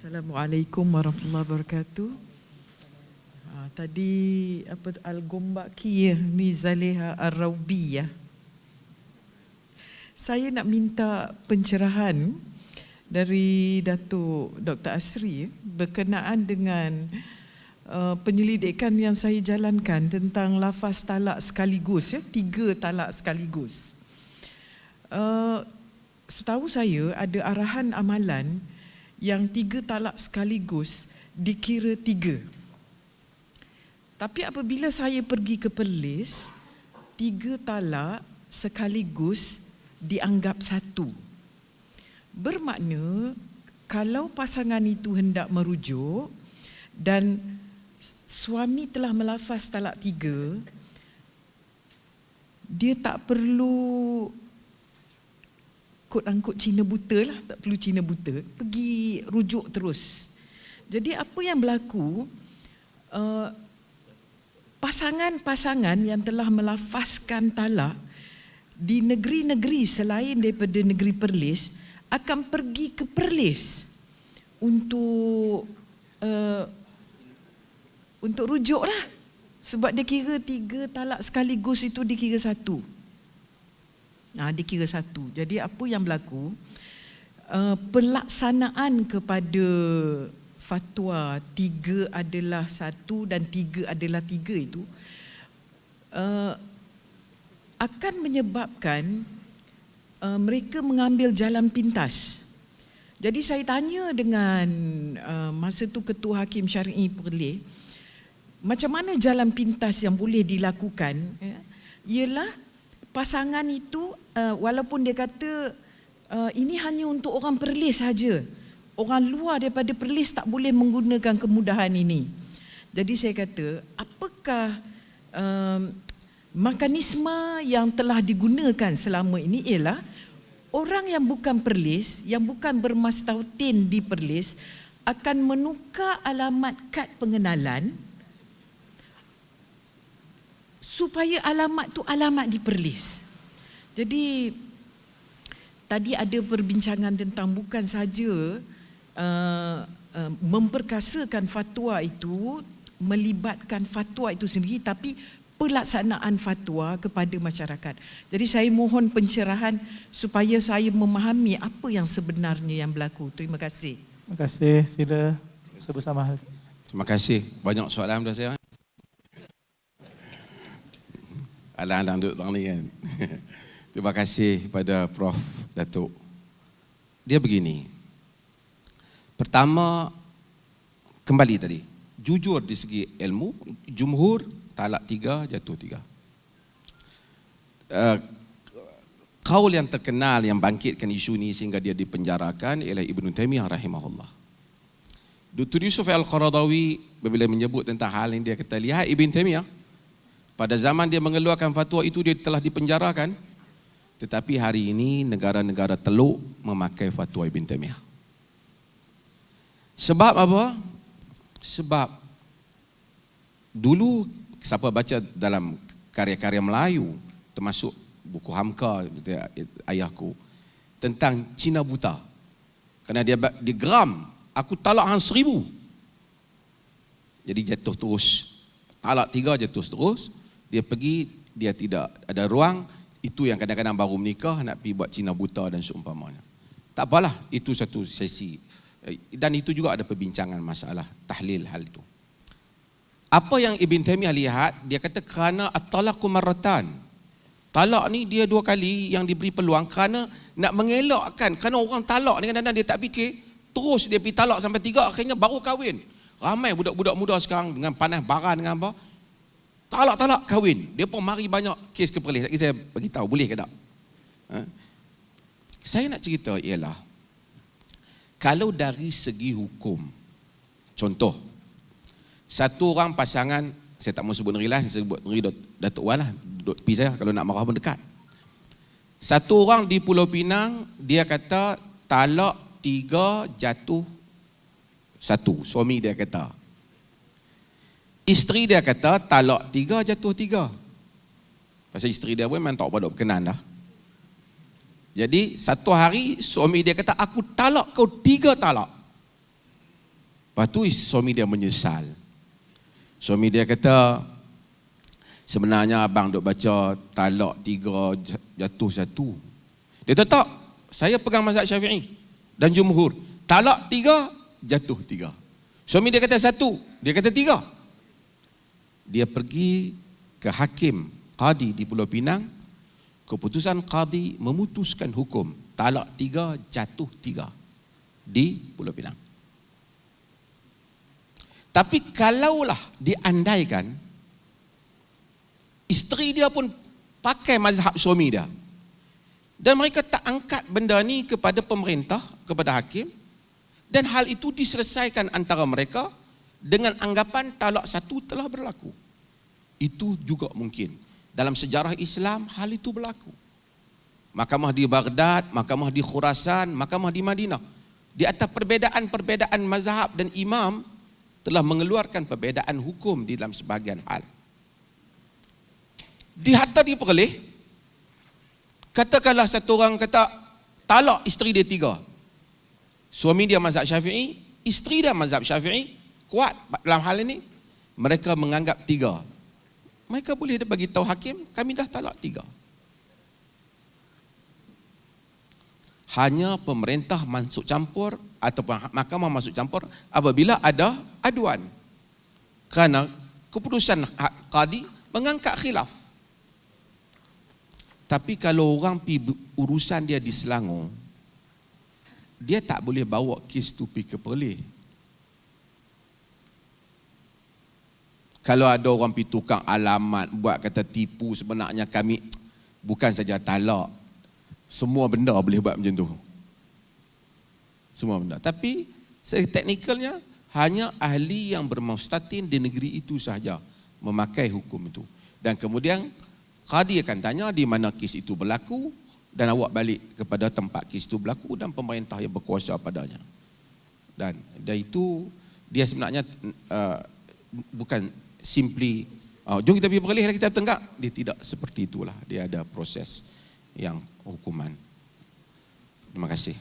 Assalamualaikum warahmatullahi wabarakatuh. Tadi Al-Gombaki ni Zaleha Ar-Raubiyah. Saya nak minta pencerahan dari Datuk Dr. Asri berkenaan dengan penyelidikan yang saya jalankan tentang lafaz talak sekaligus, 3 talak sekaligus. Setahu saya ada arahan amalan yang 3 talak sekaligus dikira 3. Tapi apabila saya pergi ke Perlis, 3 talak sekaligus dianggap 1. Bermakna kalau pasangan itu hendak merujuk dan suami telah melafaz talak 3, dia tak perlu quote-unquote Cina buta lah, tak perlu Cina buta, pergi rujuk terus. Jadi apa yang berlaku, pasangan-pasangan yang telah melafazkan talak di negeri-negeri selain daripada negeri Perlis akan pergi ke Perlis untuk rujuk lah. Sebab dia kira 3 talak sekaligus itu dikira 1. Dikira 1. Jadi apa yang berlaku, pelaksanaan kepada fatwa 3 adalah 1 dan 3 adalah 3 itu akan menyebabkan mereka mengambil jalan pintas. Jadi saya tanya dengan masa tu Ketua Hakim Syar'i Perlis, macam mana jalan pintas yang boleh dilakukan? Ialah pasangan itu walaupun dia kata ini hanya untuk orang Perlis saja, orang luar daripada Perlis tak boleh menggunakan kemudahan ini. Jadi saya kata, apakah mekanisme yang telah digunakan selama ini ialah orang yang bukan Perlis, yang bukan bermastautin di Perlis akan menukar alamat kad pengenalan supaya alamat tu alamat di Perlis. Jadi tadi ada perbincangan tentang bukan saja memperkasakan fatwa itu, melibatkan fatwa itu sendiri, tapi pelaksanaan fatwa kepada masyarakat. Jadi saya mohon pencerahan supaya saya memahami apa yang sebenarnya yang berlaku. Terima kasih. Terima kasih. Sila bersama. Terima kasih. Banyak soalan dah saya. Alang-alang duduk dalam ni kan. Terima kasih kepada Prof. Datuk. Dia begini. Pertama, kembali tadi. Jujur di segi ilmu, jumhur talak 3, jatuh 3. Qaul yang terkenal yang bangkitkan isu ini sehingga dia dipenjarakan ialah Ibn Taymiyah rahimahullah. Dr. Yusuf Al-Qaradawi bila menyebut tentang hal ini, dia kata, lihat Ibn Taymiyah, pada zaman dia mengeluarkan fatwa itu dia telah dipenjarakan, tetapi hari ini negara-negara Teluk memakai fatwa Ibn Taymiyah. Sebab apa? Sebab dulu siapa baca dalam karya-karya Melayu, termasuk buku Hamka ayahku, tentang Cina buta. Kerana dia geram, aku talak hang 1000. Jadi jatuh terus. Talak 3 jatuh terus. Dia pergi, dia tidak ada ruang. Itu yang kadang-kadang baru menikah nak pergi buat Cina buta dan seumpamanya. Tak apalah, itu satu sesi. Dan itu juga ada perbincangan masalah tahlil hal itu. Apa yang Ibn Taymiyah lihat, dia kata kerana at-talaqu marratan. Talak ni dia 2 kali yang diberi peluang kerana nak mengelakkan, kerana orang talak ni kadang-kadang dia tak fikir, terus dia pergi talak sampai 3, akhirnya baru kahwin. Ramai budak-budak muda sekarang dengan panas baran dengan apa, talak-talak kahwin. Dia pun mari banyak kes ke Perlis. Lagi saya beritahu, boleh ke tak? Saya nak cerita ialah, kalau dari segi hukum, contoh, satu orang pasangan, saya tak mau sebut negeri lah, saya sebut negeri Datuk Wan lah, duduk tepi saya, kalau nak marah pun dekat. Satu orang di Pulau Pinang, dia kata talak 3 jatuh 1, suami dia kata. Isteri dia kata talak 3 jatuh 3. Pasal isteri dia pun memang tak pada berkenan dah. Jadi satu hari suami dia kata, aku talak kau 3 talak. Lepas tu suami dia menyesal. Suami dia kata, sebenarnya abang duk baca talak 3 jatuh 1. Dia kata tak, saya pegang mazhab Syafi'i dan jumhur. Talak 3 jatuh 3. Suami dia kata 1, dia kata 3. Dia pergi ke hakim qadi di Pulau Pinang. Keputusan qadi memutuskan hukum talak 3 jatuh 3 di Pulau Pinang. Tapi kalaulah diandaikan isteri dia pun pakai mazhab suami dia dan mereka tak angkat benda ni kepada pemerintah, kepada hakim, dan hal itu diselesaikan antara mereka dengan anggapan talak 1 telah berlaku. Itu juga mungkin. Dalam sejarah Islam hal itu berlaku. Mahkamah di Baghdad, mahkamah di Khurasan, mahkamah di Madinah, di atas perbezaan-perbezaan mazhab dan imam, telah mengeluarkan perbezaan hukum di dalam sebahagian hal. Di Hatta di Perlis, katakanlah satu orang kata talak isteri dia 3. Suami dia mazhab Syafi'i, isteri dia mazhab Syafi'i, kuat dalam hal ini. Mereka menganggap 3. Mereka boleh bagi tahu hakim, kami dah talak 3. Hanya pemerintah masuk campur ataupun mahkamah masuk campur apabila ada aduan. Kerana keputusan qadi mengangkat khilaf. Tapi kalau orang pergi urusan dia di Selangor, dia tak boleh bawa kes tu pergi ke Perlis. Kalau ada orang pergi tukar alamat, buat kata tipu, sebenarnya kami bukan saja talak, semua benda boleh buat macam tu. Semua benda. Tapi secara teknikalnya hanya ahli yang bermustatin di negeri itu sahaja memakai hukum itu. Dan kemudian qadi akan tanya di mana kes itu berlaku dan awak balik kepada tempat kes itu berlaku dan pemerintah yang berkuasa padanya. Dan itu dia sebenarnya bukan simply jom kita pergi Perlis kita tenggak. Dia tidak seperti itulah. Dia ada proses yang hukuman. Terima kasih.